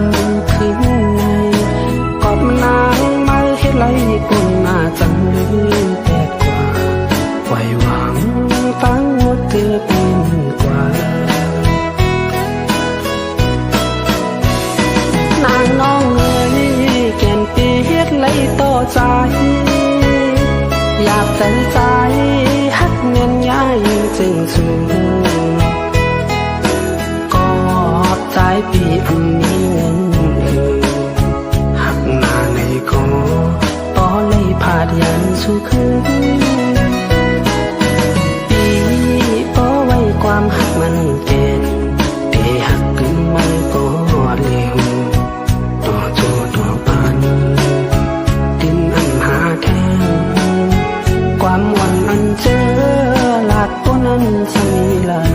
ำคืนในกอบนางไม่เฮ็ดไรกุนหน้าจังลืมแปดกว่าไหวหวังตั้งหมดเกือบเป็นกว่านางน้องเอ๋ยแก่นปีเฮ็ดไรต่อใจอยากแต่ใจฮักเงินย้ายจึงสูงกอบใจปีอันนี้เงินหักหน้าในกอต่อเลยพาดยันสู่คืนปีป้อไว้ความหักมันเกณฑ์ที่หักขึ้นมันก็เร็วต่อโจต่อปันดินอันหาแทนความวันอันเจอหลักตัวนั้นสมีลัน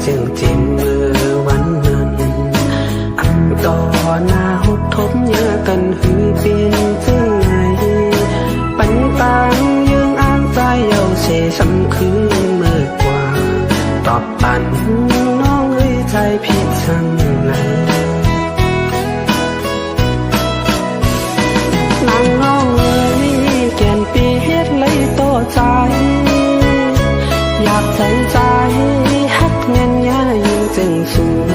จึงจิ้มมือวันนั้นอันต่อหน้าหดทบเยอะกันหือเป็นจึงไงปัญตางยืงอ่านใจเยาเสสำคืนเมื่อกว่าตอบปันน้องเอ้ยใจผิดสังไหนนางน้องเอ้ยแก่นปีเฮ็ดเลยต่อใจอยากใจใจฮักเงินย้ายจึงสูง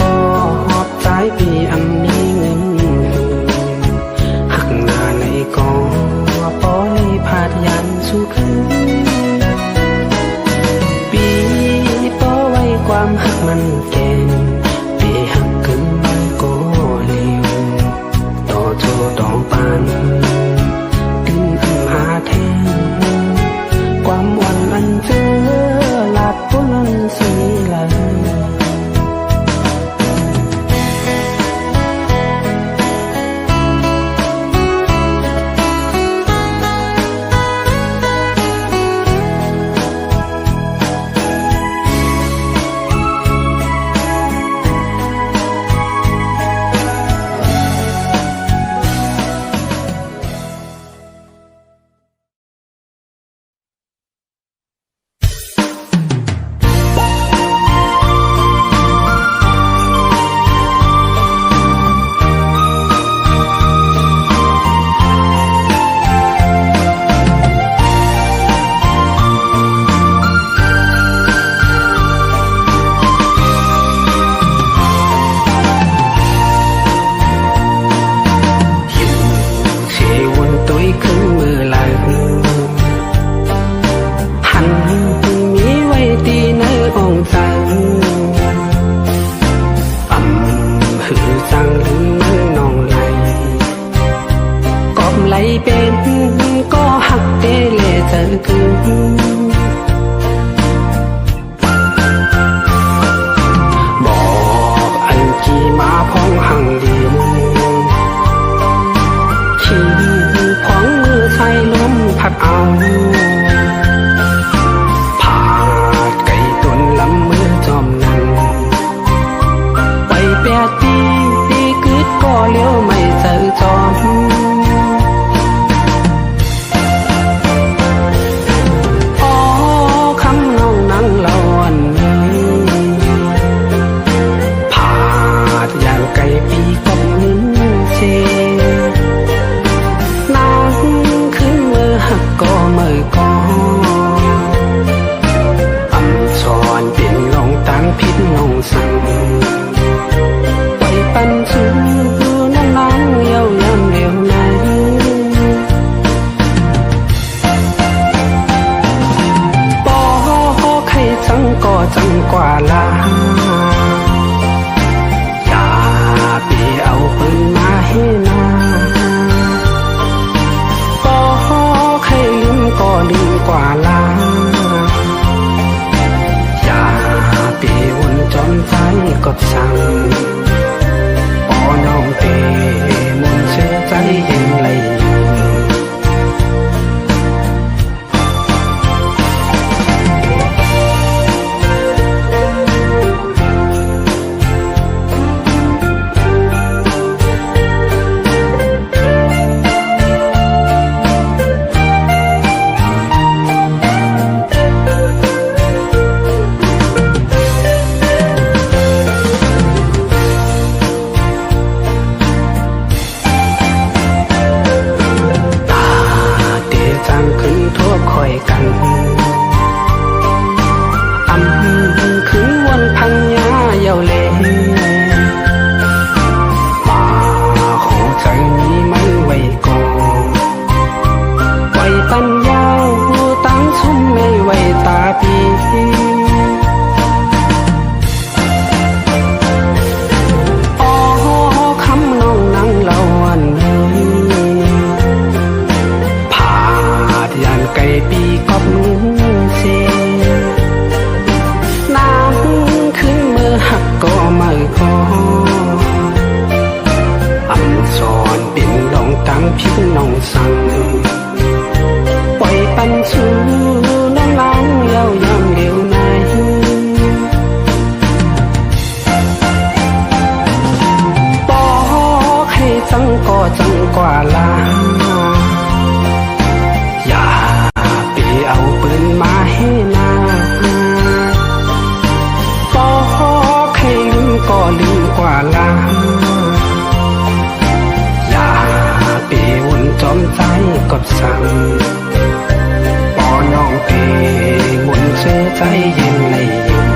ก็หอบใจปีอันมีเงินหักหน้าในกอปอเลยพาดยันสู่คืนปีปอไว้ความหักมันแก่นปีหักขึ้นมันก็เร็วต่อโจต่อปันดินอันหาแทนความวันอันเจอหลักตัวนั้นสีลันเป็นก็หักเตเลเจอคืนบอกอันกี่มาพ้องหังดินขี่พ้องมือใส่ลมพัดเอาผาดไก่ตุนลำมือจอมนั่งไปแปดปีกึดก็เลี้ยวไม่เจอจอมพิษนงสั่งไปปันสูน้ำน้ ก็สั่งปอน้องเตมนเชื่อใจยังไหลพิษน้องสั่งปล่อยปันชูน้องล้างเย้ายำเดียวในบอกให้จังก็จังกว่าลาอย่าไปเอาปืนมาให้นาบอกให้ลืมก็ลืมกว่าลาจอมใจก็สั่งปอน้องเตมนเชื่อใจยังไหลอยู่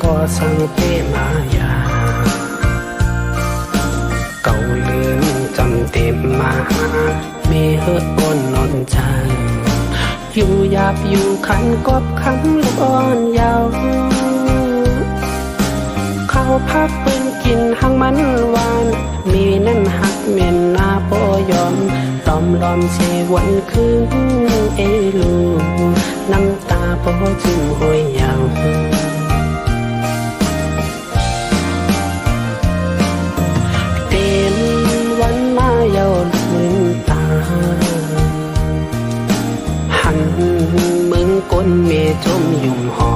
ก็สั่งเปมายาเก่าลืมจำเต็มมามีเฮือกก้นนอนใจอยู่หยาบอยู่ขันกบคำลูกอ่อนยาวเข้าพักปืนกินหังมันหวานมีนั่นหักเมียนหน้าปอยอมล้อมเสวันคืนเอลูน้ำตาปอจึงห้อยยาวเย้าลืมตาหันมึงก้นเมจมยุ่มหอ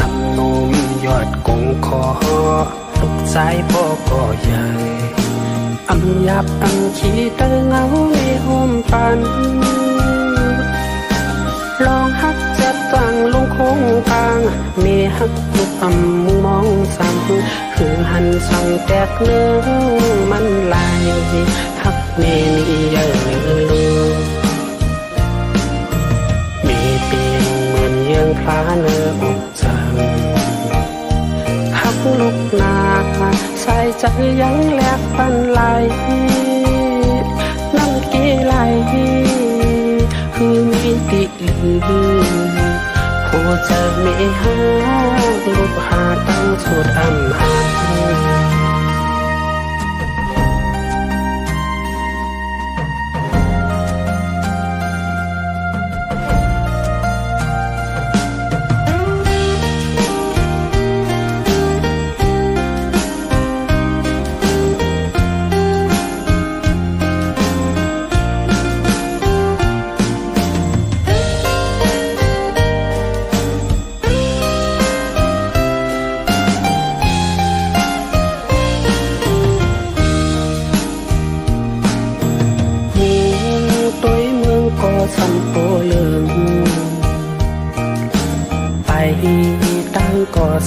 น้ำนมยอดกงคอลูกสายพ่อก็ใหญ่อำยับอำขี้เตอเงาในห้มปันลองหักจัดจังลงโค้งกลางเมหักลุกมุงมองสั่งคือหันสั่งแตกเนื้อมันลายหักเมนี่เยอะลูมีเปียงเหมือนเยื่องพลาเนื้ออกจังหักลุกนาใส่ใจยังแลกปันไหลน้ำกีไหลคือมีติลือหัวใจไม่หาลูกหาตั้งสุดอำหา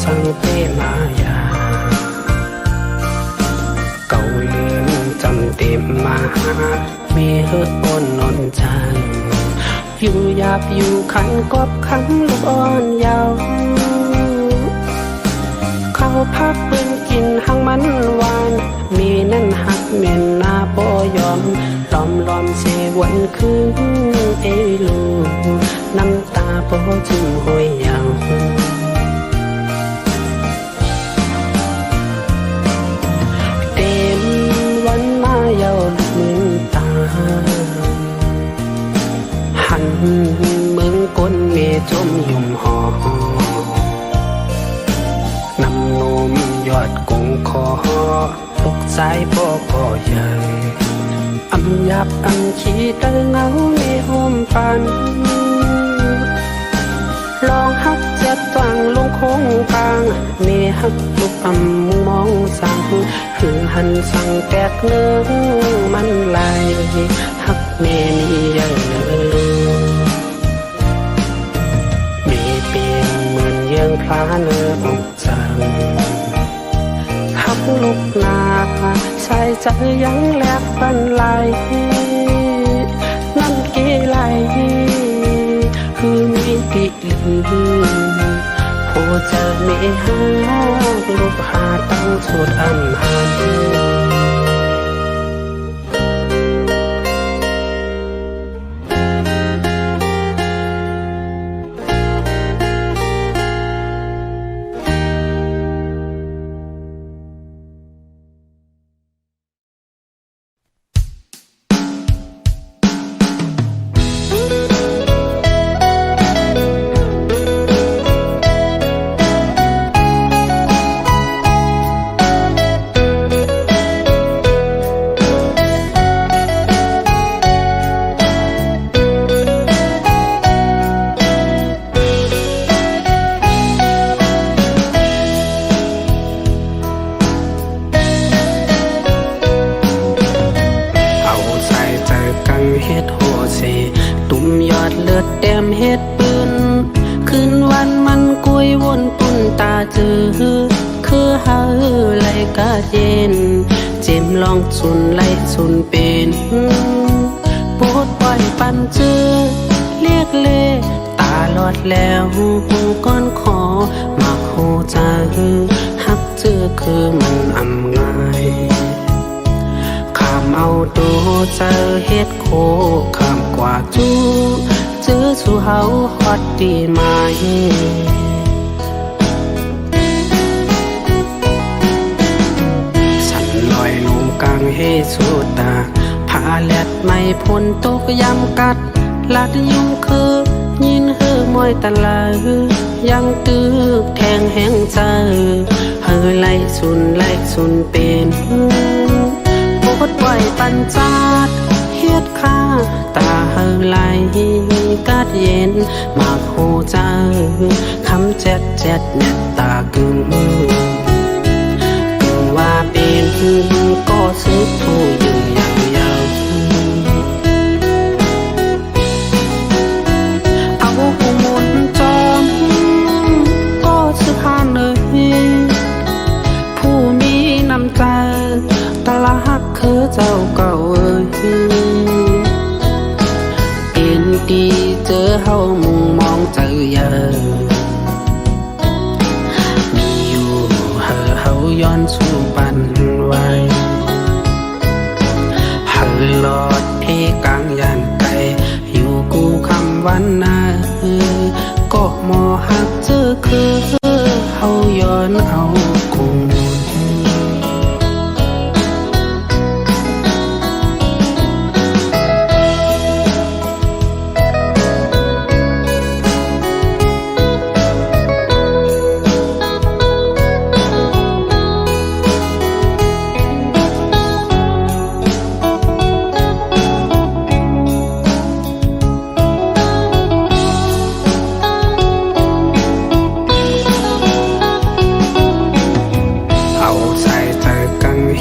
สังเตมายาเก่าลืมจำเต็มมามีเฮือดอ่อนนอนจังอยู่หยาบอยู่ขันกอบขันลูกอ่อนยาวเขาพักปืนกินหังมันหวานมีนั่นหักเมียนหน้าบ่ยอมล้อมเสวันคืนเอลูน้ำตาบ่จึงห้อยยาวเต็มวันมาเยาลูกมือตาหันมึงก้นเมจมยุ่มหอนำนมยอดกงคอลูกสายพ่อก็ใหญ่อำยับอำขี้เตอเงาในห่มปันลองฮักเจ็บฟังลงคงกลางเมฮักลูกอำมองสั่งคือหันสั่งแตกเนื้อมันไหลฮักเมมีเยอะมีเปียงเหมือนเยื่อพลาเนื้ออกจังฮักลูกนาใส่ใจยังแลบบันไหลนั่นเกไหลคือมีติลือโหจะไม่หาลูกหาตั้งสุดอันหันเฮ็ดโหเสตุ่มยอดเลือดแต้มเฮ็ดปืนคืนวันมันกุยวนปุ่นตาเจอคือเฮาไหลกะเย็นเจ็มลองสุนไหลสุนเป็นโปดปล่อยปันเจอเรียกเลตาลอดแล้วก้อนขอมาโหใจฮักเจอคือมันอำง่ายเอาตัวเจอเฮ็ดโคคำกว่าจูเจอสู่เฮาฮอดดีไหมสันลอยลงกลางเฮสุตาผาแลดไม่พ้นตกยำกัดลัดยุ่งคือยินเฮือมวยตะลายังตึกแทงแห้งเจอเฮอไล่สุนเป็นปดปล่อยปัญจาดเฮ็ดข้าตาเฮอไหลกัดเย็นมาโคเจอคำเจ็ดเน็ตตากึ่งว่าเป็นก็ซื้อผู้อยู่อย่างยาวเอาหูหมุนจอมก็ซื้อผ่านเลยผู้มีน้ำใจตาละฮักคือเจ้าเก่าเป็นดีเจอเฮามุงมองเจอเยอะมีอยู่เฮาย้อนสู่ปันไว้เฮาลอดเพกลางยานไกลอยู่กูคำวันนาก็มอฮักเจอคือเฮาย้อนเอาคง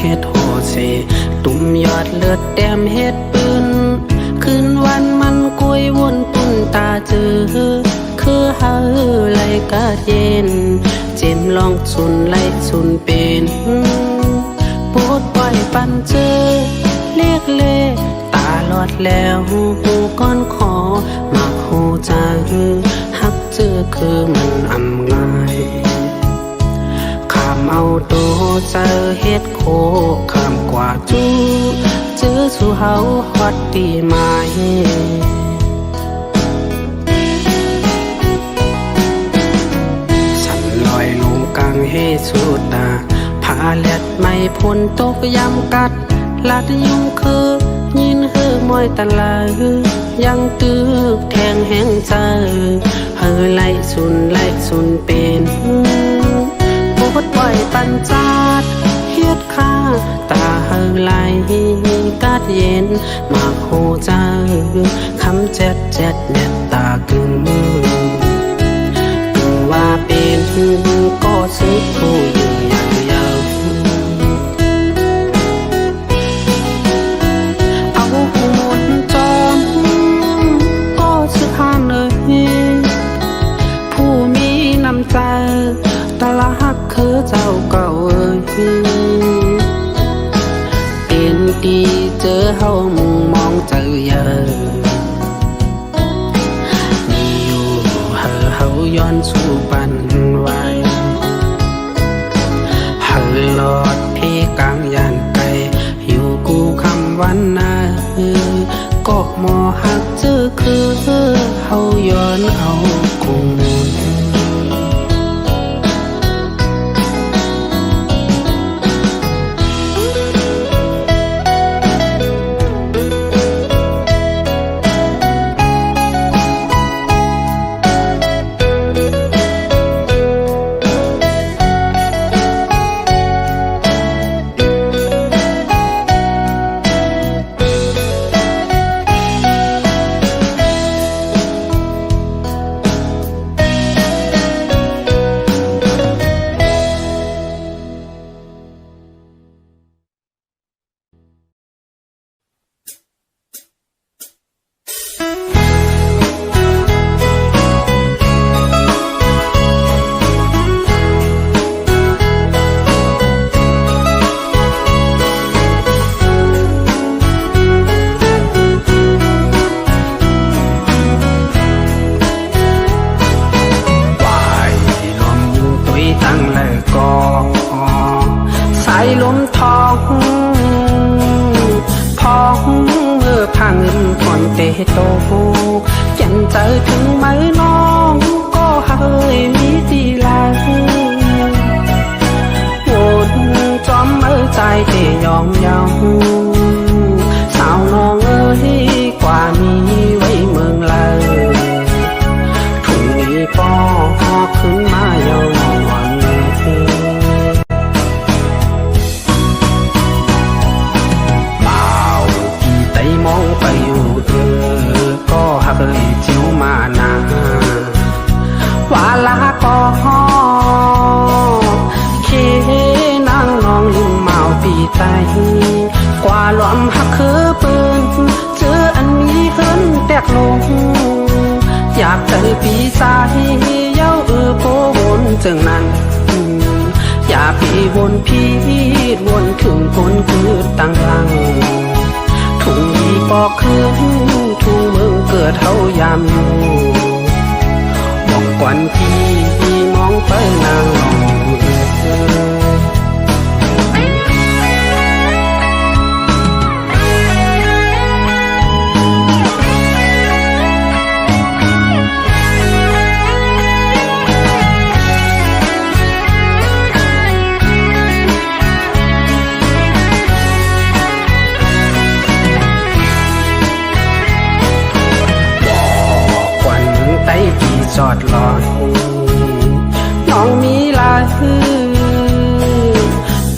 เฮ็ดโหเสตุ่มยอดเลือดแต้มเฮ็ดปืนคืนวันมันกุยวนปุ่นตาเจอคือเฮาไหลกะเย็นเจ็ม ลองสุนไล่สุนเป็นปวดปล่อยปันเจอเรียกเล่ตาลอดแล้วหูก้อนขอมาหูใจฮักเจอคือมันอำง่ายข้ามเอาตัวเจอเฮ็ดโคข้ามกว่าจูเจอสู่เฮาฮอดปีใหม่สันลอยลงกลางเฮสุดตาพาเล็ดไม่พ้นตกยำกัดลัดยุงคือยินเฮือมอยตะลายังตึกแทงแห้งใจเฮอไล่สุนเป็นปวดปล่อยปัญจาดเฮ็ดข้าตาเฮอไล่กาดเย็นมาโคใจคำเจ็ดเน็ตตากึ่งว่าเป็นก็ซื้อผู้อยู่อย่างยาวเอาหูหมดจอมก็ซื้อผ่านเลยผู้มีน้ำใจตลาดคือเจ้าเก่าเป็นดีเจอเฮามุงมองเจอเยอะมีอยู่เฮาย้อนสู่ปันไว้เฮาลอดพี่กลางยานไกลอยู่กูคำวันนาก็มอหักเจอคือเฮาย้อนเอาคงลมทองพองเมื่อพังผ่อนเตโตยันเจอถึงไหมน้องก็เฮยมีดีลายวนจอมเมื่อใจเตยอมเยาสาวน้องเอ้ยกว่ามีไว้เมืองเลยถุงนี้ปอขึ้นมาเยาวันมองไปอยู่ก็หักเลยจิ๋วมานาว่าลาก็เคนางนองลืมเมาปีไตกว่าหลอมหักคือปืนเจออันนี้เฮิรนแตกลงอยากเจอปีสายเย้าโพวนจึงนั้นอย่าพี่วนพีดวนถึงคนคือตั้งหลังทุ่งอีปอกคืนทุ่งเมืองเกิดเฮายามอยู่บอกกวนพี่มองไปนางลองจอดลอยน้องมีลาย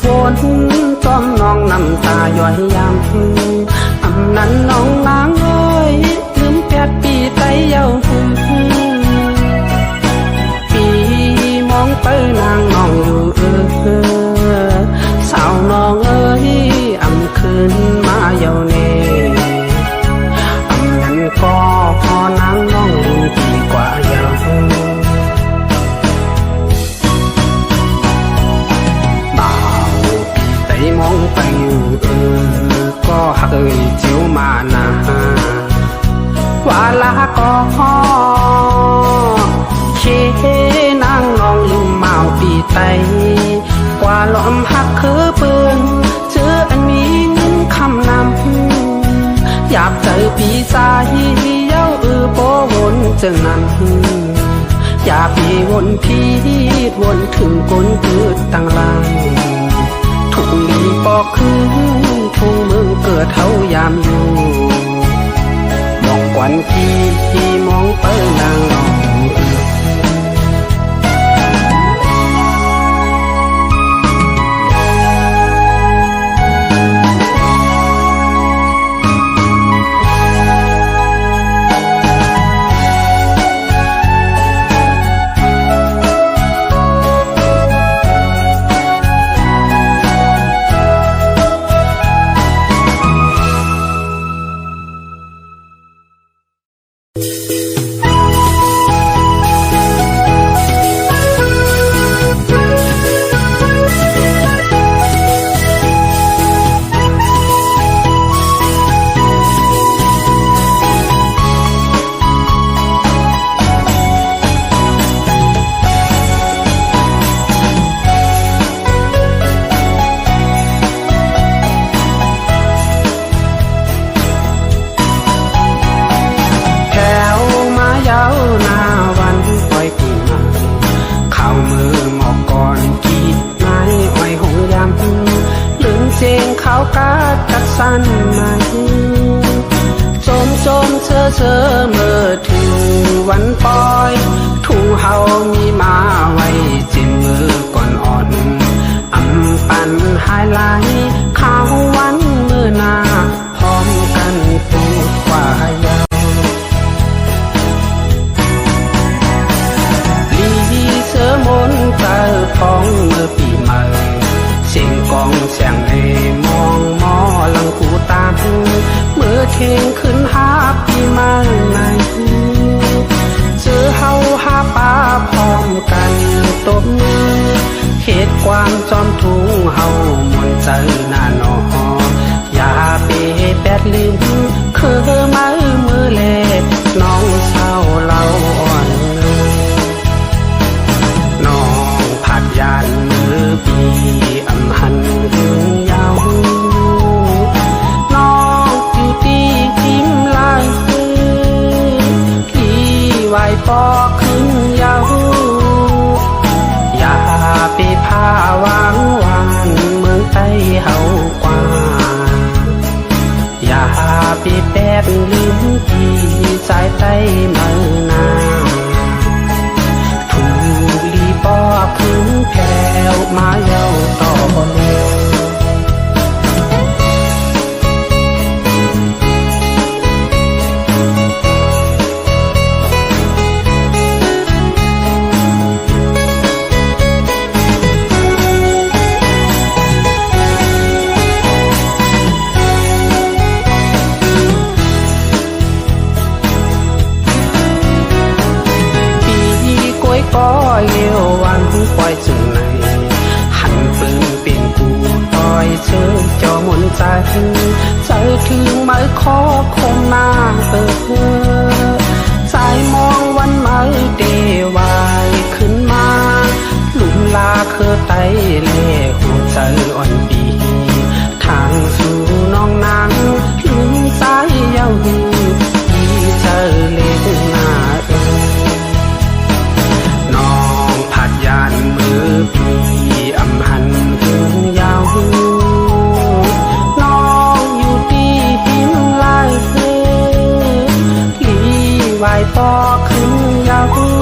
วนจอมน้องน้ำตาย่อยยำอำนั้นน้องนางเอ้ยลืม8 ปีไตเยาปีมองไปนางน้องอยู่สาวน้องเอ้ยอำคืนมาเยาเนอำนั้นก็พอนางน้องปีกว่าเยา ไตกว่าล้อมหักคือปืนเจออันมีเงินคำนำอยากเจอพี่สายเย้าโปวนจึงนั้นอย่าพี่วนพี่วนถึงก้นเกิดตั้งลางทุกลีปอกคือทุกมึงเกิดเท่ายามอยู่บอกกวันพี่มองเปิ้ลนางนองสั้นไหมโจมเชอเมื่อถึงวันปล่อยทุ่งเฮามีมาไว้จิ้มมือก่อนอ่อนอำปันหายไหลข้าววันมือหน้าพร้อมกันปูดกว่ายาวลีเสือมนเจอฟองเมื่อปีใหม่เสียงกองเสียงเอมองมอลังคูตาเมื่อเที่ยงขึ้นหาพี่มาไหนเจอเฮาหาป้าพร้อมกันตบมือเหตุความจอมทุ่งเฮามนเจอหน้าหนออย่าเปแปดลืมคือมือแลน้องเศร้าเราอ่อนน้องผัดยานมือปีอำหันยาวน้องอยู่ตีทิมลายที่ไหวปอขึ้นยาวอย่าไปพาวางวานเมืองไทยเฮากว่าอย่าไปแปดลืมที่สายใต้เมืองนาถูลีปอขึ้นแผ่วมาเย้าต่อก็เลี้ยววันปล่อยจึงไหนหันปืนเป็นกูต่อยเชิญจอมนใจใจถึงไม้คอคมหน้าใจมองวันไม้เดวายขึ้นมาหลุมลาเคอไตเล่หัวใจอ่อนปีทางสู่น้องนางลืมใจเย้าดีที่เจอเล็กหน้าน้องผัดยานมือพี่อำหันถึงยาวน้องอยู่ที่หินลายลีไหวปอขึ้นยาว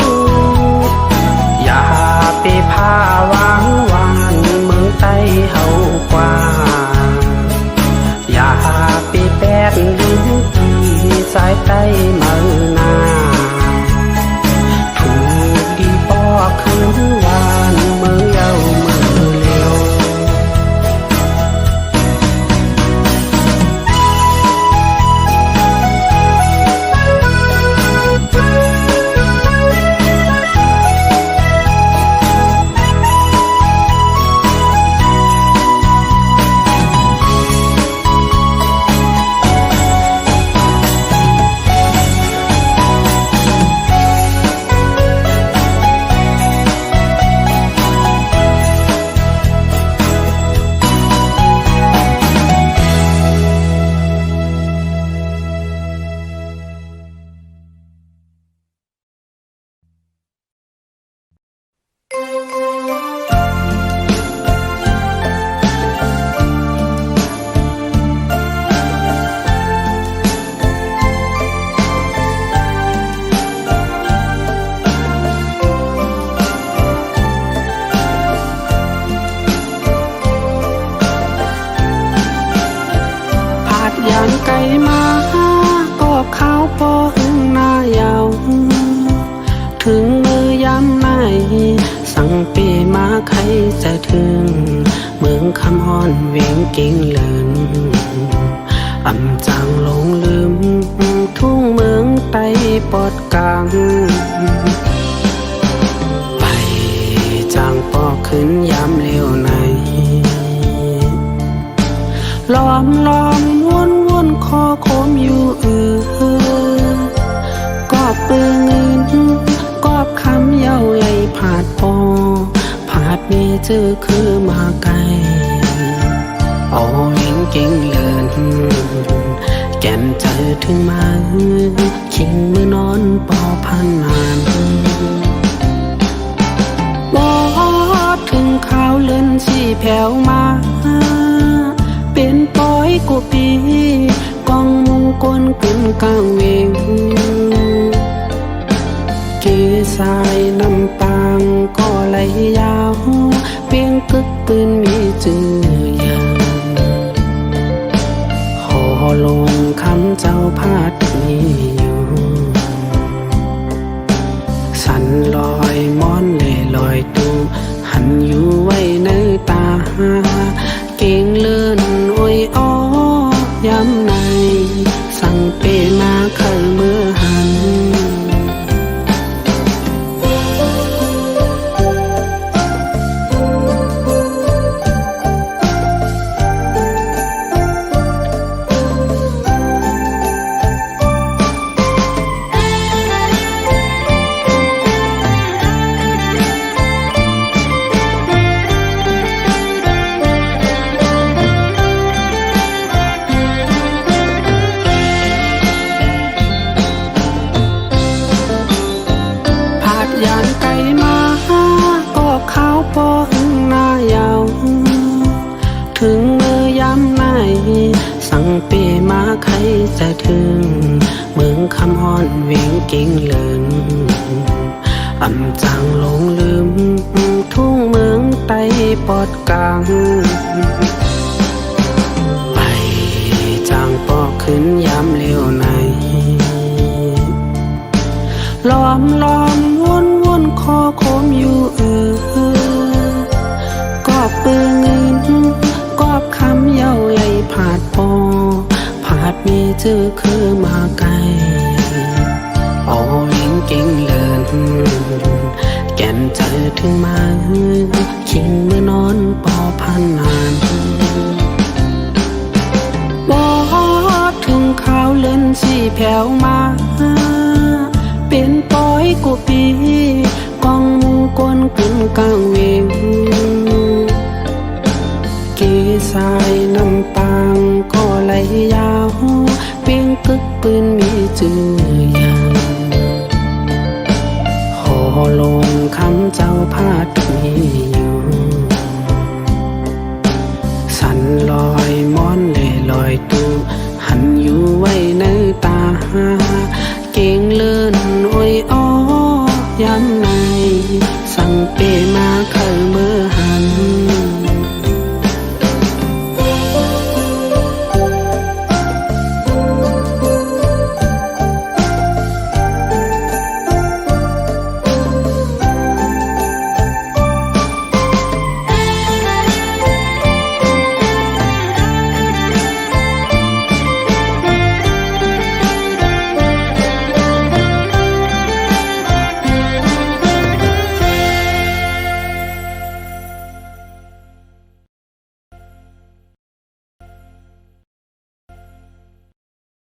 ถึงมือยามไหนสั่งปีมาใครจะถึงเมืองคำฮ้อนเวียงกิ่งเลินอำจางหลงลืมทุ่งเมืองไต้ปอดกลางไปจางปอกขึ้นยามเลี้ยวในล้อมวนคอโคมอยู่กอบปืนกอบคำเย้าไหลผาดปอผาดเมเจอคือมาไกลเอาเลี้ยงเก่งเลินแก่นเจอถึงมาคิงมือนอนปอพันนานบอกถึงข่าวเลื่อนชี้แผ่วมาเป็นปอยกูปีกองมุงกวนกึ่นกลางเวงเกสายน้ำปางก็ไหลยาวเปียงกึกปืนมีจื่อยังหอลงคำเจ้าพาดมีอยู่สันลอยม้อนเล่ลอยตูหันอยู่ไว้ในตาเก่งเลื่อนโอ้ยอ้อยำในสั่งเปมาเคยเมื่อหันยานไก่มาก็ข้าวปอหึงหน้ายาวถึงมือยามไหนสั่งเปมาใครจะถึงเมืองคำฮ้อนเวียงกิ่งเลินอำจางหลงลืมทุ่งเมืองไต้ปอดกลางไปจางปอกขึ้นยามเลี้ยวในล้อมวนคอโคมอยู่กอบปืนกอบคำเย้าไหลผาดปอผาดมีเจอคือมาไกลเอาเลี้ยงเก่งเลินแก่นเจอถึงมาคิงเมื่อนอนปอพันนานบอกถึงข่าวเลื่อนชี้แผ่วมาเป็นปอยกูปีกองมุงกวนกึ่นกลางเวงเกสายน้ำปางก็ไหลยาวเปียงกึกปืนมีจื่อยังหอลงคำเจ้าพาดมีอยู่สันลอยม้อนเล่ลอยตูหันอยู่ไว้ในตาเก่งเลื่อนโอ้ยอ้อยำในสั่งเป